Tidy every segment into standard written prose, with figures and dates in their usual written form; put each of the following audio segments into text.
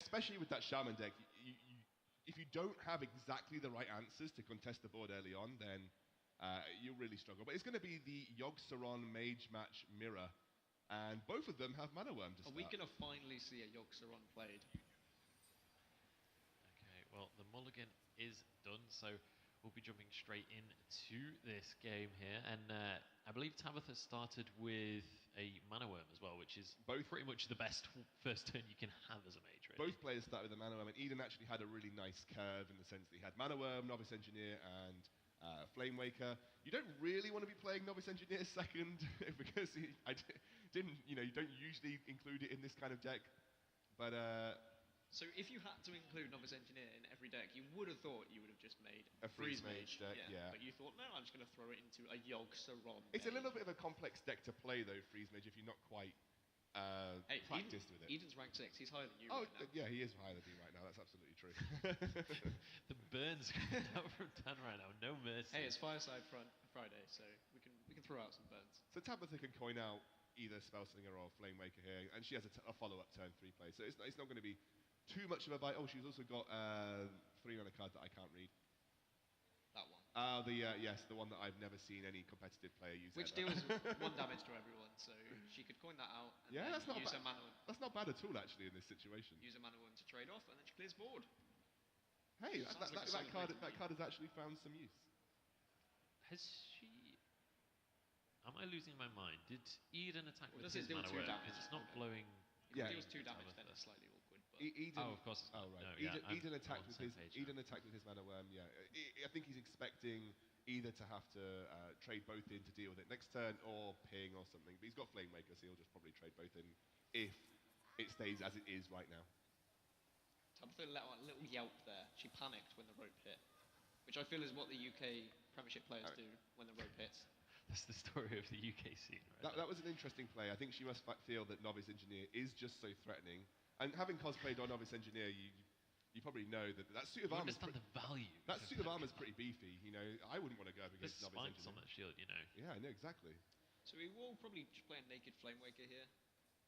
especially with that Shaman deck, if you don't have exactly the right answers to contest the board early on, then you'll really struggle. But it's going to be the Yogg-Saron Mage match mirror, and both of them have Mana Worm to start. Are we going to finally see a Yogg-Saron played? Okay, well, the mulligan is done, so we'll be jumping straight into this game here. And I believe Tabitha started with a Mana Worm as well, which is pretty much the best first turn you can have as a mage, really. Both players started with a Mana Worm, and Eden actually had a really nice curve in the sense that he had Mana Worm, Novice Engineer, and Flame Waker. You don't really want to be playing Novice Engineer second because you don't usually include it in this kind of deck. But so if you had to include Novice Engineer in every deck, you would have thought you would have just made a Freeze Mage deck, yeah. But you thought, no, I'm just going to throw it into a Yogg-Saron. It's a little bit of a complex deck to play, though, Freeze Mage, if you're not quite practiced with it. Eden's rank 6, he's higher than you right now. Yeah, he is higher than me right now, that's absolutely true. The burns coming out from Dan right now, no mercy. Hey, it's Fireside Friday, so we can throw out some burns. So Tabitha can coin out either Spellslinger or Flame Waker here, and she has a follow-up turn 3 play, so it's not going to be too much of a bite. Oh, she's also got 3 on a card that I can't read. That one. Yes, the one that I've never seen any competitive player use. Which deals 1 damage to everyone, so she could coin that out and that's not use her Mana Worm. That's not bad at all, actually, in this situation. Use a Mana Worm to trade off, and then she clears board. Hey, that card has actually found some use. Has she... Am I losing my mind? Did Eden attack with does his it deal Mana 2 Worm? damage? Because it's not blowing... If it deals 2 damage, then it's slightly awkward. But Eden, of course. Oh, right. No, yeah, Eden attacked with his page Eden attacked with his Mana Worm. Yeah, I think he's expecting either to have to trade both in to deal with it next turn, or ping or something. But he's got Flame Waker, so he'll just probably trade both in if it stays as it is right now. Tabitha let out a little yelp there. She panicked when the rope hit, which I feel is what the UK Premiership players do when the rope hits. That's the story of the UK scene, right? That was an interesting play. I think she must feel that Novice Engineer is just so threatening. And having cosplayed on Novice Engineer, you probably know that suit of armor. Understand the value. That suit of armor is pretty beefy. You know, I wouldn't want to go up against There's Novice spikes Engineer. on that shield, you know. Yeah, I know exactly. So we will probably just play a naked Flame Waker here.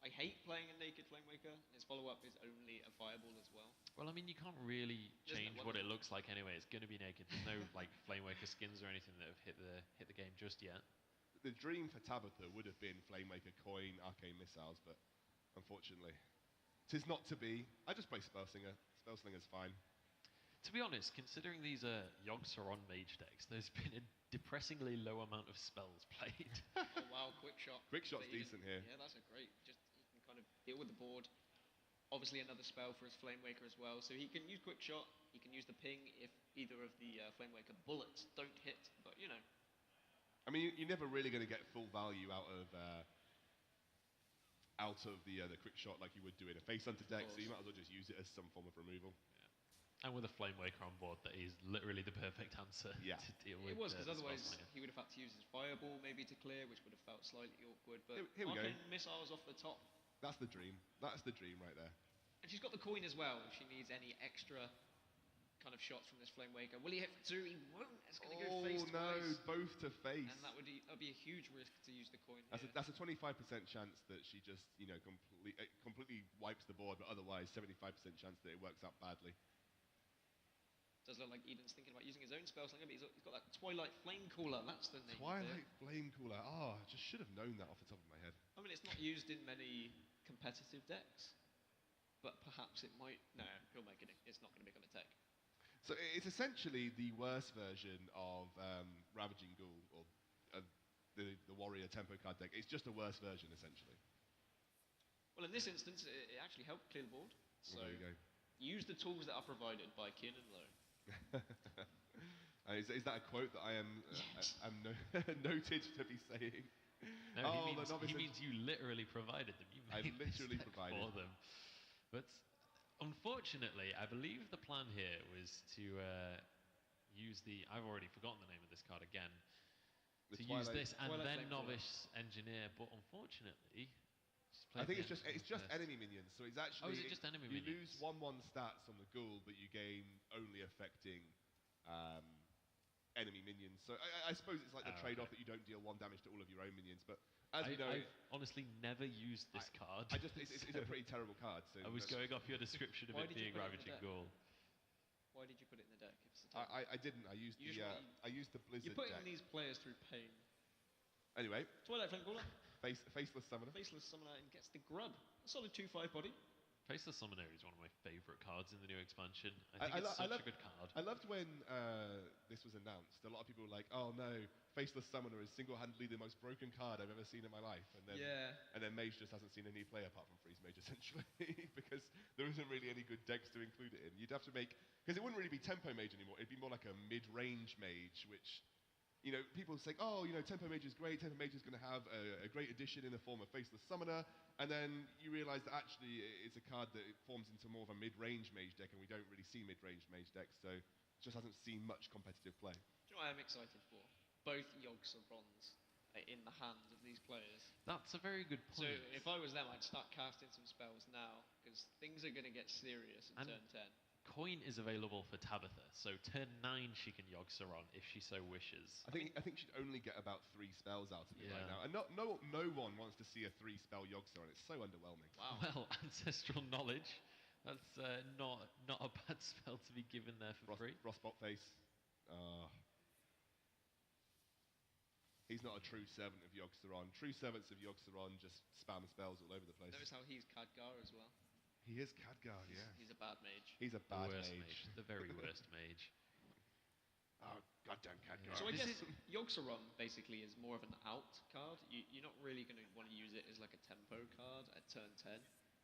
I hate playing a naked Flame Waker. His follow-up is only a viable as well. Well, I mean, you can't really change what it looks like anyway. It's going to be naked. There's no like Flame Waker skins or anything that have hit the game just yet. The dream for Tabitha would have been Flame Waker, Coin, Arcane Missiles, but unfortunately, 'tis not to be. I just play Spellslinger. Spellslinger's fine. To be honest, considering these are Yogg-Saron Mage decks, there's been a depressingly low amount of spells played. Oh wow, Quick Shot. Quick Shot's decent here. Yeah, that's a great. Just he can kind of deal with the board. Obviously another spell for his Flame Waker as well, so he can use Quick Shot. He can use the ping if either of the Flame Waker bullets don't hit. But you know. I mean, you're never really going to get full value out of the Quick Shot like you would do in a Face Hunter deck, so you might as well just use it as some form of removal. Yeah. And with a Flame Waker on board, that is literally the perfect answer to deal with. It was, because otherwise he would have had to use his Fireball maybe to clear, which would have felt slightly awkward. But here we go. Missiles off the top. That's the dream. That's the dream right there. And she's got the coin as well, if she needs any extra kind of shots from this Flame Waker. Will he hit for 2? He won't. It's going to go face twice. Both to face. And that would be a huge risk to use the coin. That's a 25% chance that she just completely wipes the board, but otherwise 75% chance that it works out badly. Does look like Eden's thinking about using his own Spellslinger, but he's got that Twilight Flame Cooler. That's the name. Twilight Flame Cooler. Oh, I just should have known that off the top of my head. I mean, it's not used in many competitive decks, but perhaps it might. No, he'll make it. It's not going to be on a tech. So it's essentially the worst version of Ravaging Ghoul, or the Warrior Tempo card deck. It's just a worse version, essentially. Well, in this instance, it actually helped clear the board. So there you go. Use the tools that are provided by Kieran Lowe. Is that a quote that I am noted to be saying? No, he means you literally provided them. You made literally provided for them. But unfortunately, I believe the plan here was to use the... I've already forgotten the name of this card again. To use this and then Novice Engineer, but unfortunately... I think it's just enemy minions, so it's actually... Oh, is it just enemy minions? You lose 1/1 stats on the Ghoul, but you gain only affecting enemy minions. So I suppose it's like the trade-off that you don't deal 1 damage to all of your own minions. But as we know, I've honestly never used this card. It's a pretty terrible card. So I was going off your description of it being Ravaging Ghoul. Why did you put it in the deck? If it's I didn't. I used the Blizzard You're putting deck. these players through pain. Anyway, Twilight Flamecaller. Faceless Summoner. Faceless Summoner and gets the grub. A solid 2/5 body. Faceless Summoner is one of my favourite cards in the new expansion. I think it's such a good card. I loved when this was announced. A lot of people were like, "Oh no, Faceless Summoner is single-handedly the most broken card I've ever seen in my life." And then Mage just hasn't seen any play apart from Freeze Mage essentially, because there isn't really any good decks to include it in. You'd have to make, because it wouldn't really be Tempo Mage anymore. It'd be more like a mid-range Mage, which, you know, people think, oh, you know, Tempo Mage is great. Tempo Mage is going to have a great addition in the form of Faceless Summoner. And then you realise that actually it's a card that forms into more of a mid-range Mage deck, and we don't really see mid-range Mage decks, so it just hasn't seen much competitive play. Do you know what I'm excited for? Both Yogg-Saron's in the hands of these players. That's a very good point. So if I was them, I'd start casting some spells now, because things are going to get serious in turn 10. Coin is available for Tabitha, so turn 9 she can Yogg-Saron if she so wishes. I think she'd only get about 3 spells out of it right now, and no one wants to see a 3-spell Yogg-Saron. It's so underwhelming. Wow. Well, Ancestral Knowledge, that's not a bad spell to be given there for free. Frostbolt Face. He's not a true servant of Yogg-Saron. True servants of Yogg-Saron just spam spells all over the place. Notice how he's Khadgar as well. He is Khadgar, yeah. He's a bad mage. He's a bad mage. The very worst mage. Oh, goddamn Khadgar. So I guess Yogg-Saron basically is more of an out card. You're not really going to want to use it as like a tempo card at turn 10.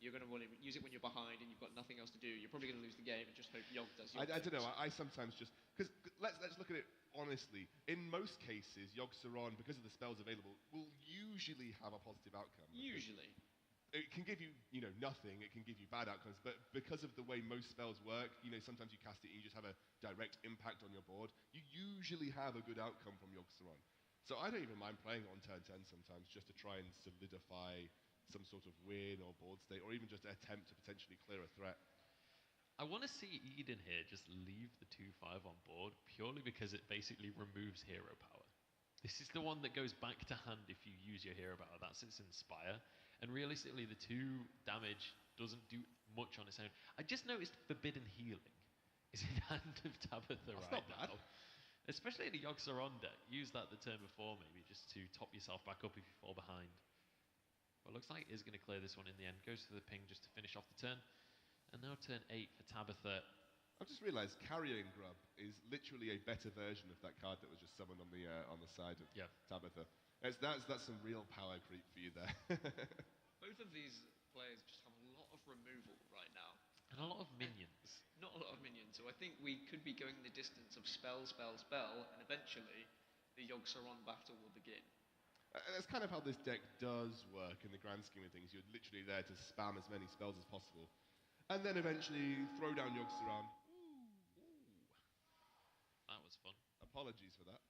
You're going to want to use it when you're behind and you've got nothing else to do. You're probably going to lose the game and just hope Yogg does your I don't know. I sometimes just... Because let's look at it honestly. In most cases, Yogg-Saron, because of the spells available, will usually have a positive outcome. Usually. It can give you, nothing. It can give you bad outcomes. But because of the way most spells work, sometimes you cast it and you just have a direct impact on your board. You usually have a good outcome from Yogg-Saron. So I don't even mind playing it on turn 10 sometimes, just to try and solidify some sort of win or board state, or even just attempt to potentially clear a threat. I want to see Eden here just leave the 2/5 on board, purely because it basically removes hero power. This is the one that goes back to hand if you use your hero power. That's its Inspire. And realistically, the 2 damage doesn't do much on its own. I just noticed Forbidden Healing is in hand of Tabitha right now. Especially in a Yogg-Saron deck. Use that the turn before, maybe, just to top yourself back up if you fall behind. Well, it looks like it is going to clear this one in the end. Goes for the ping just to finish off the turn. And now turn 8 for Tabitha. I've just realised Carrying Grub is literally a better version of that card that was just summoned on the side of Tabitha. That's some real power creep for you there. Both of these players just have a lot of removal right now. And a lot of minions. Not a lot of minions, so I think we could be going the distance of spell, and eventually the Yogg-Saron battle will begin. That's kind of how this deck does work in the grand scheme of things. You're literally there to spam as many spells as possible. And then eventually throw down Yogg-Saron. Ooh. That was fun. Apologies for that.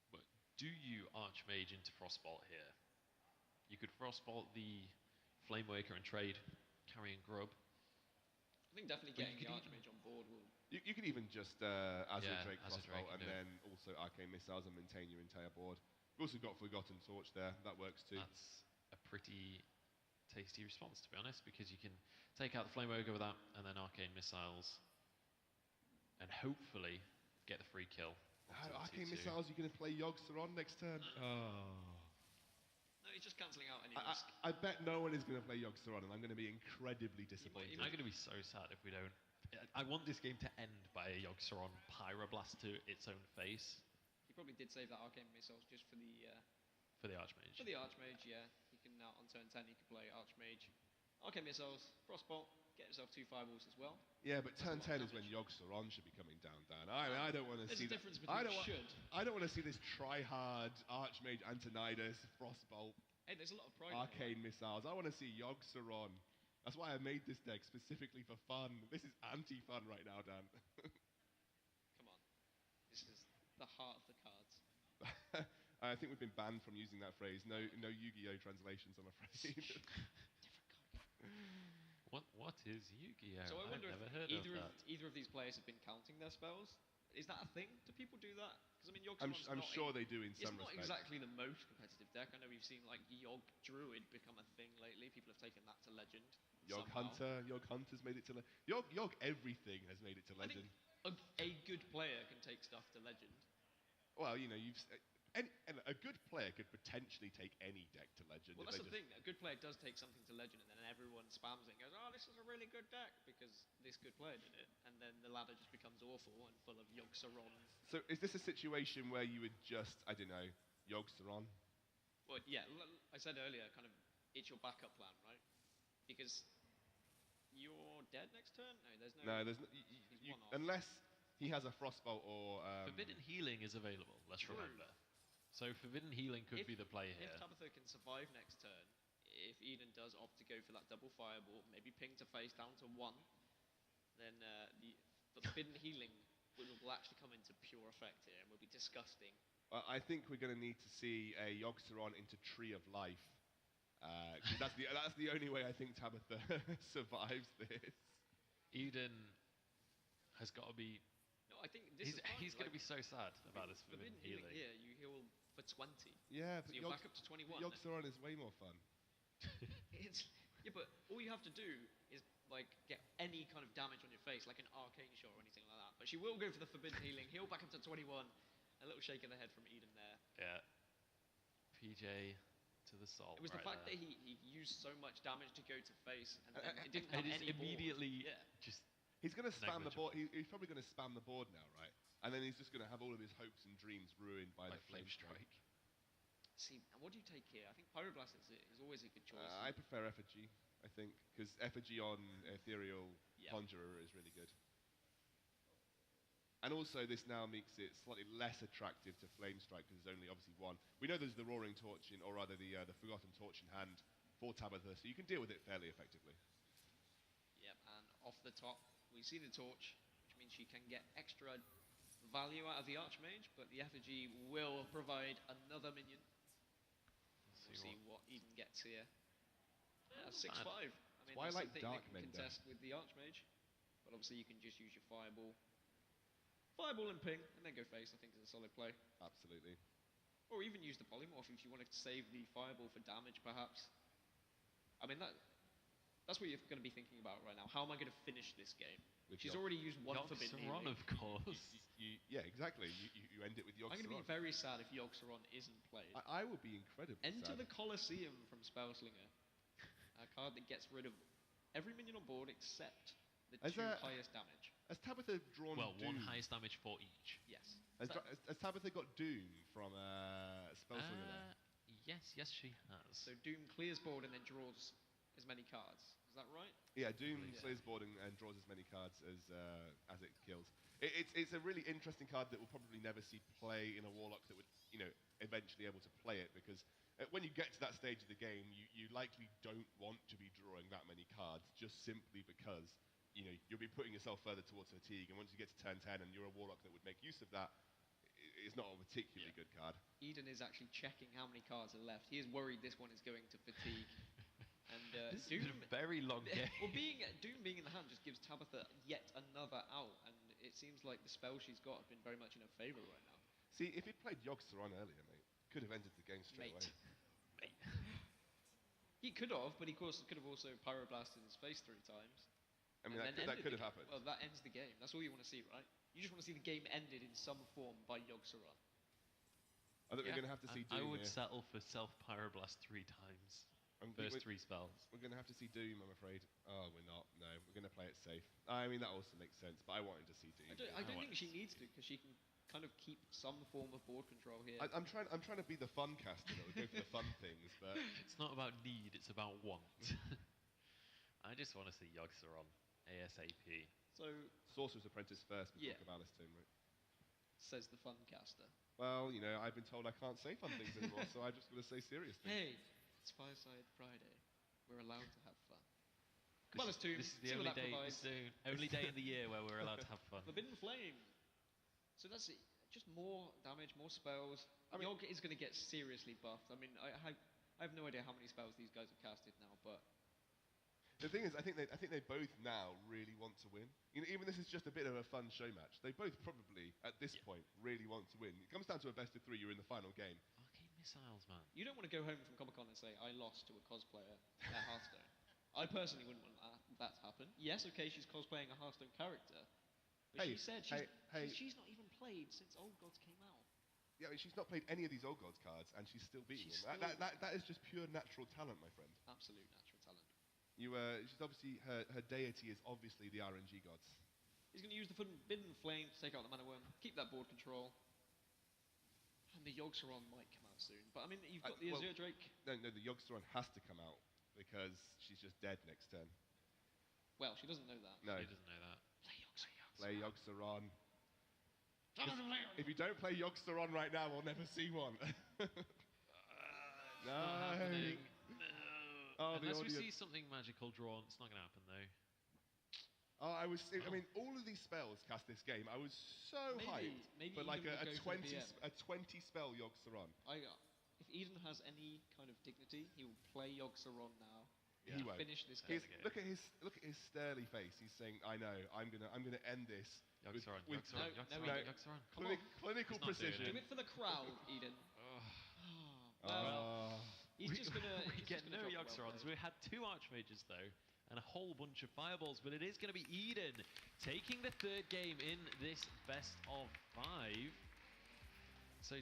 But do you Archmage into Frostbolt here? You could Frostbolt the Flamewaker and trade Carrying Grub. I think definitely getting the Archmage on board will... You could even just Azure Drake Frostbolt and then also Arcane Missiles and maintain your entire board. We've also got Forgotten Torch there. That works too. That's a pretty tasty response, to be honest, because you can take out the Flamewaker with that and then Arcane Missiles and hopefully get the free kill. Arcane Missiles, you're going to play Yogg-Saron next turn? No, he's just cancelling out any risk. I bet no one is going to play Yogg-Saron, and I'm going to be incredibly disappointed. I'm going to be so sad if we don't. I want this game to end by a Yogg-Saron Pyroblast to its own face. He probably did save that Arcane Missiles just for the... For the Archmage. For the Archmage, yeah. He can now, on turn 10, he can play Archmage. Arcane Missiles, Frostbolt, get himself 2 fireballs as well. Yeah, but turn 10 is when Yogg-Saron should be coming down, Dan. I don't want to see that. There's a difference between should. I don't want to see this try-hard Archmage Antonidas, Frostbolt, hey, there's a lot of pride Arcane Missiles. I want to see Yogg-Saron. That's why I made this deck specifically for fun. This is anti-fun right now, Dan. Come on. This is the heart of the cards. I think we've been banned from using that phrase. No Yu-Gi-Oh translations, I'm afraid. Different card. What is Yu-Gi-Oh? So I wonder I've never if heard of that. either of these players have been counting their spells. Is that a thing? Do people do that? Because I mean, I'm sure they do in some It's not respects. exactly the most competitive deck. I know we've seen like Yogg Druid become a thing lately. People have taken that to Legend. Yogg somehow. Hunter's made it to Yogg everything has made it to I Legend. think a good player can take stuff to Legend. Well, you know, and a good player could potentially take any deck to Legend. Well, that's the thing. A good player does take something to Legend, and then everyone spams it and goes, "Oh, this is a really good deck because this good player did it." And then the ladder just becomes awful and full of Yogg-Saron. So, is this a situation where you would just, I don't know, Yogg-Saron? Well, yeah, I said earlier, kind of, it's your backup plan, right? Because you're dead next turn. No, there's no, unless he has a Frostbolt or Forbidden Healing is available. Let's True. remember. So Forbidden Healing could be the play here. If Tabitha can survive next turn, if Eden does opt to go for that double fireball, maybe ping to face down to 1, then the Forbidden Healing will actually come into pure effect here and will be disgusting. Well, I think we're going to need to see a Yogg-Saron into Tree of Life. 'Cause that's the only way I think Tabitha survives this. Eden has got to be. No, I think he's going to be so sad about this Forbidden Healing. Yeah, you heal for 20. Yeah, so but you're back up to 21. Yogg-Saron is way more fun. Yeah, but all you have to do is like get any kind of damage on your face, like an arcane shot or anything like that. But she will go for the Forbidden Healing. Heal back up to 21. A little shake of the head from Eden there. Yeah. PJ to the soul. It was the fact that he used so much damage to go to face, and then it didn't have any immediately board. just. He's going to spam the board. He's probably going to spam the board now, right? And then he's just going to have all of his hopes and dreams ruined by the Flame Strike. See, and what do you take here? I think Pyroblast is always a good choice. I prefer Effigy, I think, because Effigy on Ethereal Conjurer is really good. And also, this now makes it slightly less attractive to Flame Strike because there's only obviously one. We know there's the Roaring Torch in, or rather the Forgotten Torch in hand for Tabitha, so you can deal with it fairly effectively. Yep, and off the top, we see the Torch, which means she can get extra value out of the Archmage, but the Effigy will provide another minion. We'll see what Eden gets here. Yeah, 6-5. I mean, Twilight that's something Dark they can contest with the Archmage, but obviously you can just use your Fireball. Fireball and ping, and then go face, I think is a solid play. Absolutely. Or even use the Polymorph if you wanted to save the Fireball for damage, perhaps. I mean, that's what you're going to be thinking about right now. How am I going to finish this game? She's already used one Forbidden Healing. of course. Yeah, exactly. You end it with Yogg-Saron. I'm going to be very sad if Yogg-Saron isn't played. I would be incredibly Enter sad. the Colosseum from Spellslinger. A card that gets rid of every minion on board except the two highest damage. Has Tabitha drawn Doom? One highest damage for each. Yes. Has Tabitha got Doom from Spellslinger then? Yes, she has. So Doom clears board and then draws as many cards. Is that right? Yeah, Doom clears board and draws as many cards as it kills. It's a really interesting card that will probably never see play in a Warlock that would, eventually able to play it, because when you get to that stage of the game, you likely don't want to be drawing that many cards just simply because you'll be putting yourself further towards fatigue, and once you get to turn 10 and you're a Warlock that would make use of that, it's not a particularly good card. Eden is actually checking how many cards are left. He is worried this one is going to fatigue. And this has been a very long game. Well, Doom being in the hand just gives Tabitha yet another out, and it seems like the spells she's got have been very much in her favour right now. See, if he'd played Yogg-Saron earlier, mate, could have ended the game straight away. Mate. He could have, but he could have also Pyroblasted his face 3 times. I mean, that could have happened. Well, that ends the game. That's all you want to see, right? You just want to see the game ended in some form by Yogg-Saron. I think we're going to have to see Doom. I would settle for self-Pyroblast 3 times. First 3 spells. We're going to have to see Doom, I'm afraid. Oh, we're not. No, we're going to play it safe. I mean, that also makes sense, but I wanted to see Doom. I don't think she needs to, because she can kind of keep some form of board control here. I'm trying to be the fun caster that would go for the fun things, but it's not about need, it's about want. I just want to see Yogg-Saron ASAP. So Sorcerer's Apprentice first before Cabalist's Tomb, right? Says the fun caster. Well, I've been told I can't say fun things anymore, so I'm just going to say serious things. Hey, it's Fireside Friday. We're allowed to have fun. Cabalist's Tomb. This is the only day in the year where we're allowed to have fun. Forbidden Flame. So that's it. Just more damage, more spells. Yogg is going to get seriously buffed. I mean, I have no idea how many spells these guys have casted now, but The thing is, I think they both now really want to win. You know, even this is just a bit of a fun show match. They both probably, at this point, really want to win. It comes down to a best of 3. You're in the final game. Arcane missiles, man. You don't want to go home from Comic-Con and say, I lost to a cosplayer at Hearthstone. I personally wouldn't want that to happen. Yes, okay, she's cosplaying a Hearthstone character. But she said she's not even played since Old Gods came out. Yeah, I mean, she's not played any of these Old Gods cards, and she's still beating them. That is just pure natural talent, my friend. Absolute natural talent. She's obviously, her deity is obviously the RNG gods. He's going to use the Forbidden Flame to take out the Mana Worm, keep that board control. And the Yogg-Saron might come out soon. But I mean, you've got the Azure Drake. No, the Yogg-Saron has to come out because she's just dead next turn. Well, she doesn't know that. No. She doesn't know that. Play Yogg-Saron. If you don't play Yogg-Saron right now, we'll never see one. No. Not happening. No. Oh, Unless we see something magical drawn, it's not going to happen though. Oh, I mean, all of these spells cast this game. I was so hyped for like a 20 spell Yogg-Saron. If Eden has any kind of dignity, he will play Yogg-Saron now. Yeah. He won't. Finish this game. Look at his surly face. He's saying, "I know. I'm gonna end this." Yogg-Saron. Clinical precision. Do it for the crowd, Eden. He's just gonna. We get no Yogg-Sarons. We had 2 Archmages though, and a whole bunch of fireballs, but it is going to be Eden taking the 3rd game in this best of 5. So